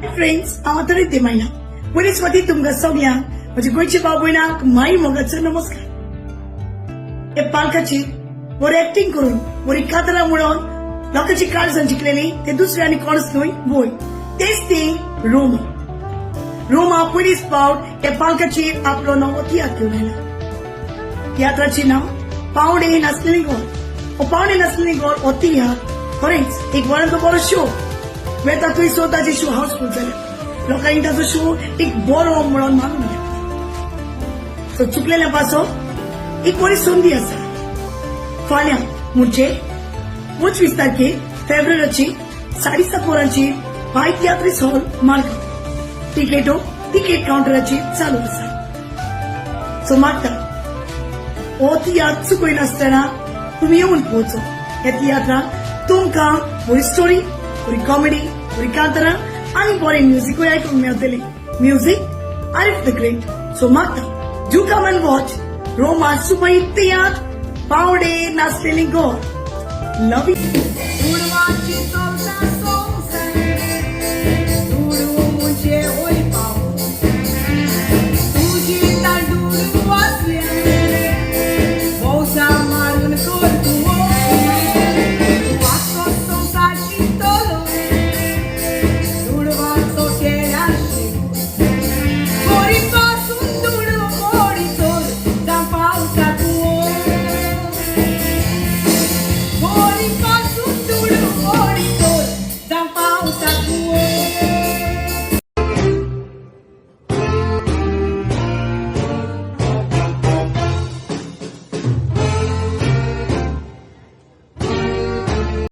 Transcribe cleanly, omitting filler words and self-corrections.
Friends हांव आतां रिद्धी मायना बरी स्वाती तुमकां सगळ्यांक म्हज्या गोंयच्या भाव भयणांक माई मोगाचो नमस्कार. हे पालकाची बरी एक्टिंग करून बरी कातरां म्हणून लोकांची काळजां जिखलेली ते दुसरे आनी कोणच न्हय वय तेच ती रोमा. रोमा पयलींच फावट हे पालकाचेर आपलो नवो तियात्र घेवन आयला. तियात्राचें नांव पावणे नाचलेली गोर. हो पावणे नाचलेली गोर हो तियात्र खरेंच एक बरो बरो शो. वेता तुवें स्वताचे शो हाऊसफुल जाले लोकांनी ताचो शो एक बरो म्हणून मानून घेतला. सो चुकलेल्या पासो एक बरी संदी आसा. फाल्यां म्हणजे 25 तारखेर फेब्रुवारीची 7:30 वरांचेर बाय तियात्रीस हॉल मार्गांव. तिकेटो तिकेट काउंटराचेर चालू आसा. सो मागता हो तियात्र चुकयनासतना तुमी येवन पोवचो. ह्या तियात्रांत तुमकां बरी स्टोरी बरी कॉमेडी बरी कांतरां आनी बरें म्युझिकूय आयकूंक मेळटलें. Music Arif the great. So मागता do come and watch Roma superhit तियात्र पावणे नाचलेली गोर. Love you.